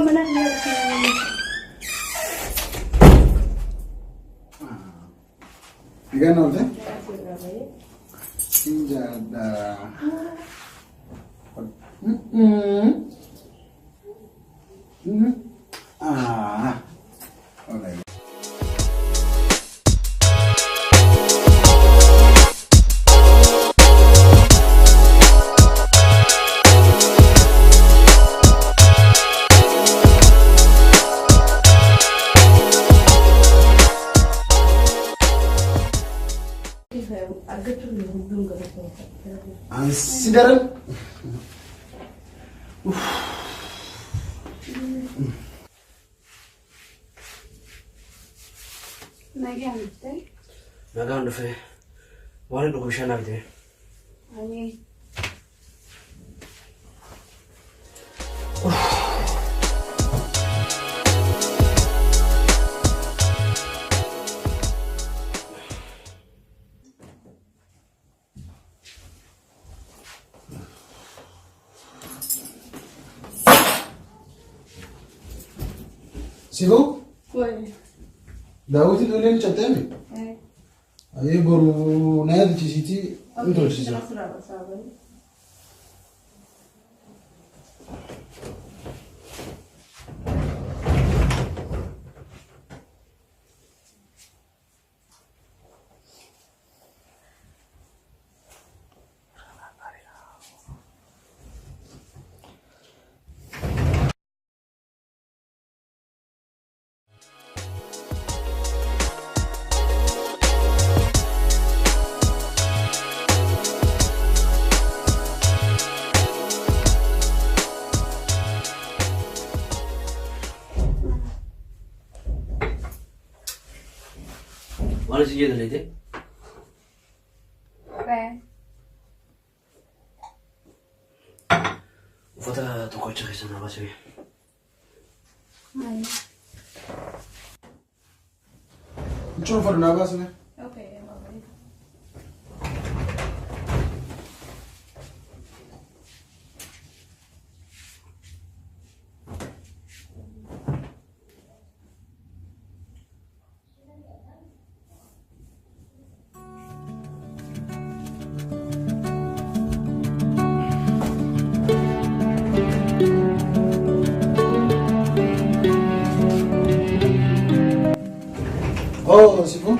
mana dia? Ikan apa? Sinjada. Alright. Ansidaran. Lagi ante. Nagaan dhufe waan dhugu bishaan abide. Ani. Sibu? Woi. Daawit ijoolleen cabxeemi? Ayee boru na yaadachiisiitii nu tolchisa. Waan isin jedhanite? Uffata tokkocha keessa na baasee. Mucaan uffata naa baasne? Okay, Oh, Sibu?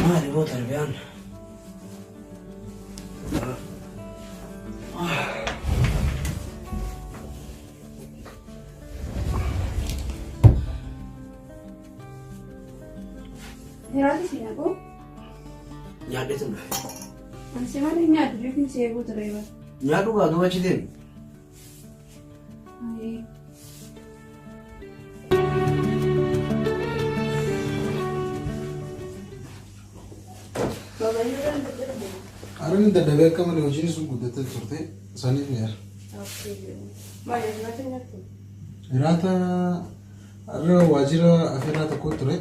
Maali boo tarbiyaan? Nyaati sih aku. Nyaadhe tun dhufe. Masih mana nyaati bikin sih aku terima. Nyaadhu gaa duuba achi deemi. Aye. Bapa ini kan betul. Araan dadhabee akka malee hojiin sun guddatee turte saniif ni yaala. Oke. Banyak nyaati nyaati. Hiraata har'a waajjira afeerraa tokko ture.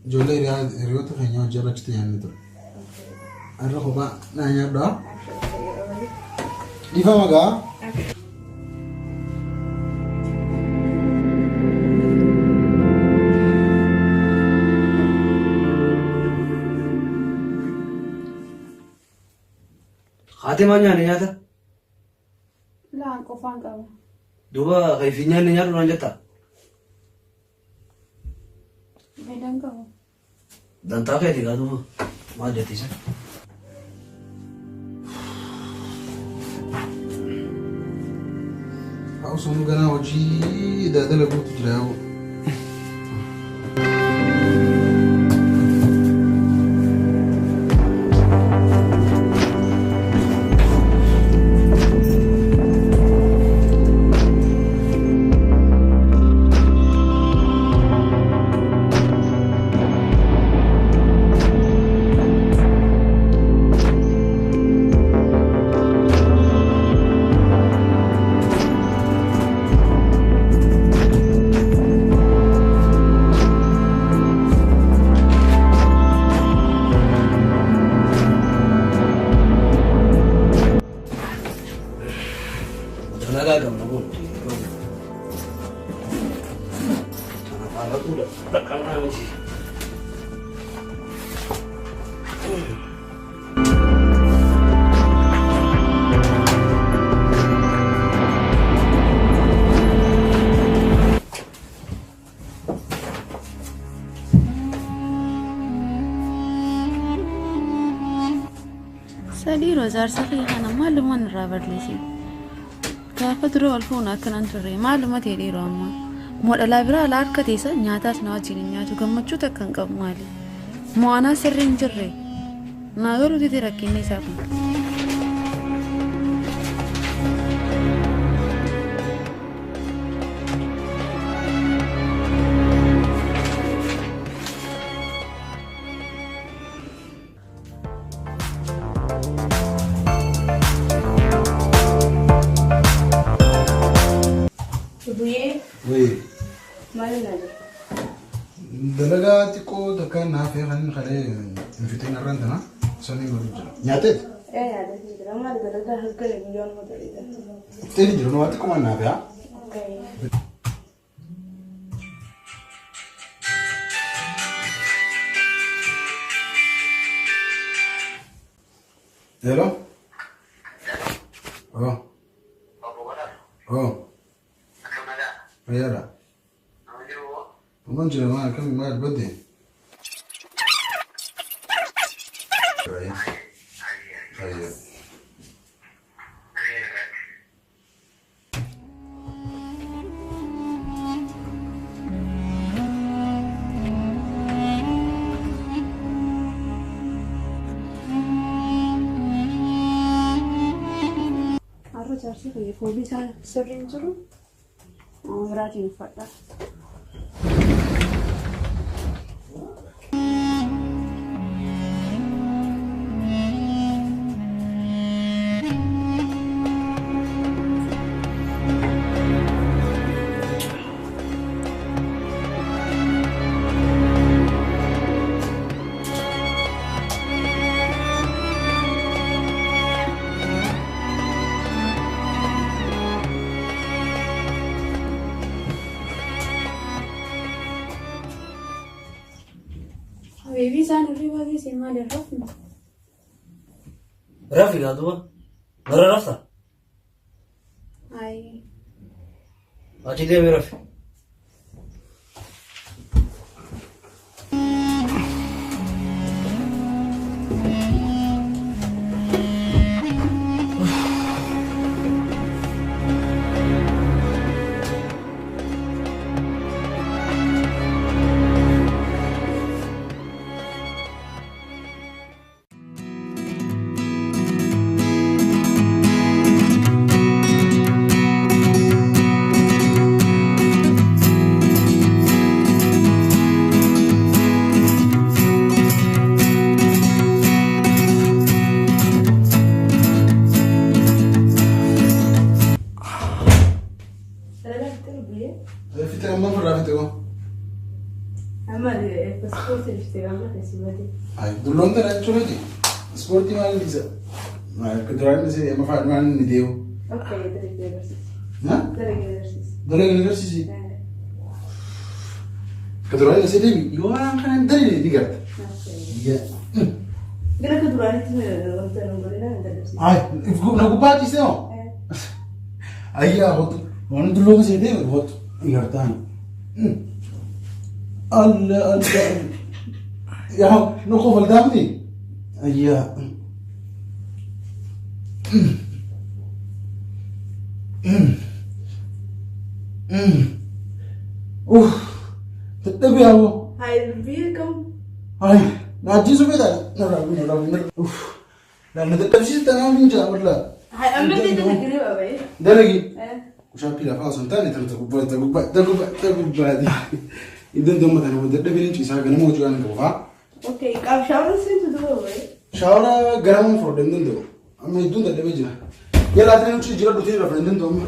Ijoollee hiriyoota keenya wajjin achitti nyaanni ture. Har'a kophaa naa nyaadhaa. Dhiifama gaa. Haati maal nyaanne nyaata? Laan qofaan qaba. Duba kayfinya ni nyaru nanjata. Medang kau. Dan tak kayak tiga duba. Mau jadi sih. Aku sunu gana hoji dah ada lagu tu jauh. سالي روزار صحيح أنا معلومة رابط ليسي كافترو الفونا كان تري معلومات يدي روما مول الابرا لارك تيسا نياتاس نواجين نياتو كمچو تكن قمالي مو أنا سرين جري ناغرو دي تركيني ساقن Wih, Mana lagi? dalaga tiko tekan nafe kan kale invitin orang tu na, soni baru jalan. Nyate? Ada sih. Ramai ada harga yang jual motor itu. Tadi jalan waktu kau mana nafe ya? Okay. Hello? Oh. Oh. Ayara. Manjira ma kami ma bade. Ayya. Aku cari kayak hobi saya sering curu. Rajin fata. Baby sana riba sih malah rafna. Rafi dah duba. Mana rafta? Ay. Aci dia Rafi. Fitna ma pernah fitna. Ama de pasport iştiramı teslimati. Ay, dulu ntar cuma ni. Sporti mana bisa? Nah, keduanya sih emang faham mana ni dia. Okay, direkt gelirsiz. Hah? Direkt gelirsiz. Dulu ni sih. Keduanya sih dia. Iwan kan dari dia. Iya. Gila kedua itu nonton nontonin ada sih. Ay, naku pati sih oh. Ayah, وانا دلوقتي بس يدي بوت يرتان الله الله يا نخوف الدامني ايا اوف تتبع يا ابو هاي بيكم هاي ناجي سبيدا نرى اوف لا نتبسي تنام نجا ولا هاي أمتى تنقلي أبي دلقي وشاكي لا خلاص انت انت تقبل إذا دوم مثلا ودرت بيني شيء ساعة كنا موجود عندنا كوفا. أوكي كاب شاور سين تدور أبي شاورا جرام فرودن دندو. أما يدون ده بيجنا. يلا أتري نمشي جرا دوتي رفرن دندو.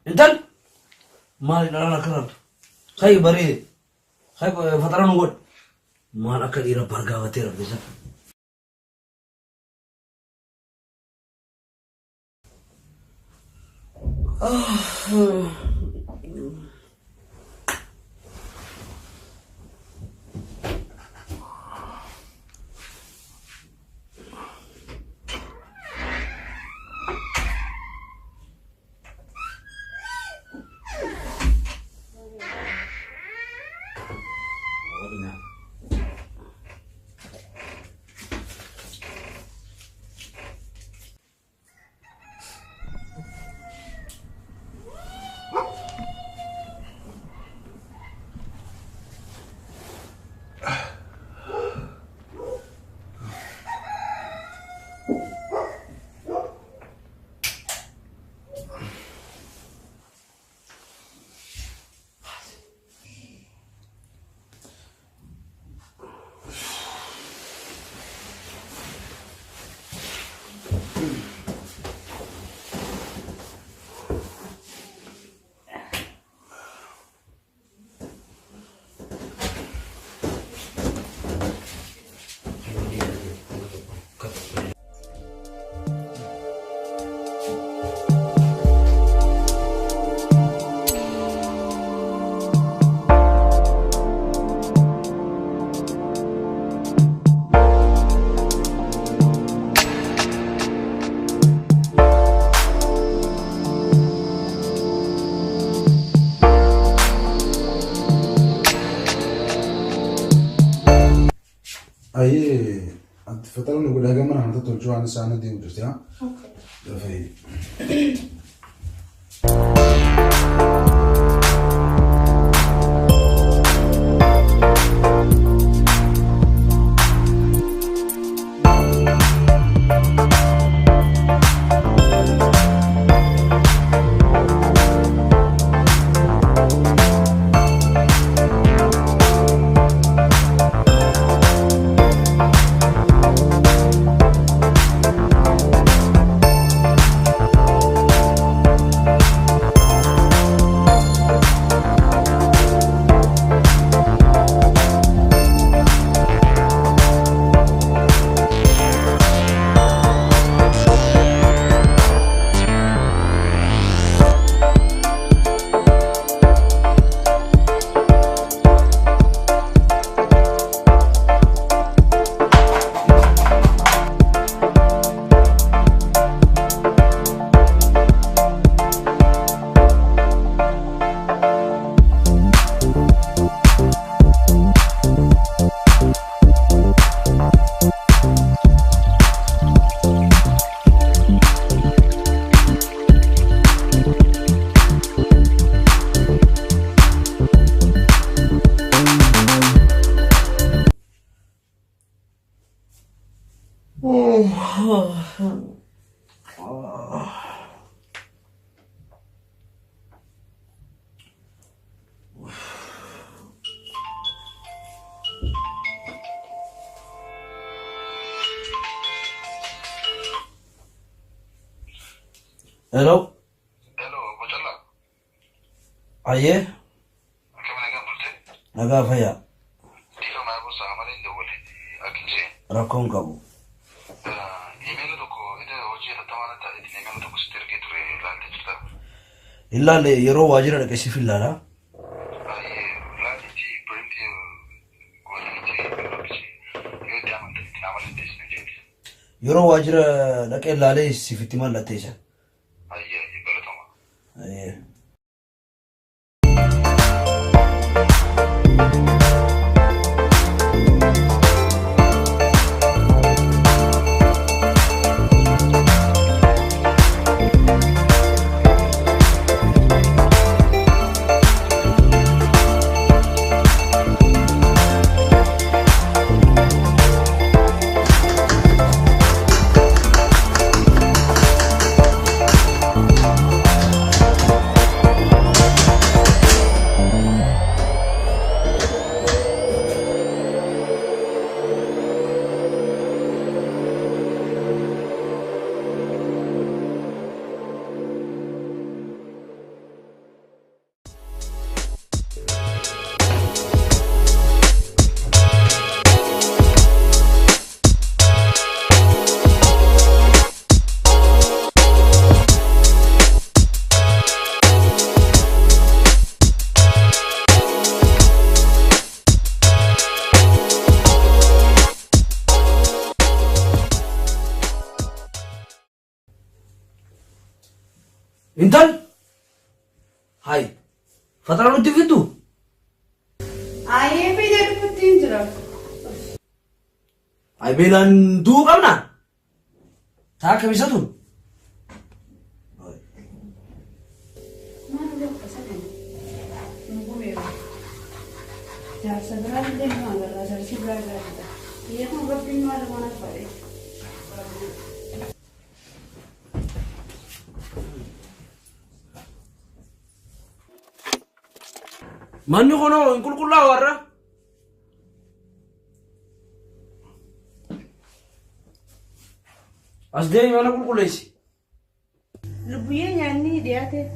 انت ما انا كرر خي بري خي فتره نقول ما انا كديره برغا وتير بس أيه أنت فترة نقول هذا مرة هنتا ترجع عن السنة دي وجرتها. أوكي. ده فاي. Hello. Hello, Bocalla. Aye. Kama naga multe? Naga faya. Difa ma bu samare da wale akije. Rakon kabu. Email to ko ida hoji ta tamana ta email to ko stirge ture lande chita. Illa le yero wajira da kashi fillala. Aye, lande ti print ko ni ti ko ci. Yo da man ta tamana ta sne. Yero wajira da kai lale sifitiman la teja. Aye, galatama. Aye. Intan? Hai. Fatara nuti fitu? Aye, pe jadi putin jera. Ai belan du kamna? Tak bisa tu. Mana dia pesan ni? Nunggu ya. Jar seberang dia mana? Jar seberang dia. Ia pun berpindah mana mana pare. Manni kono kulkulla warra? Asde mana kulkullaisi? Lubuye nyanyi dia teh.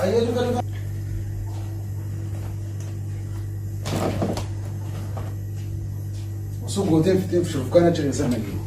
Ayo juga. Usu gote fitin shufkana chere sana gi.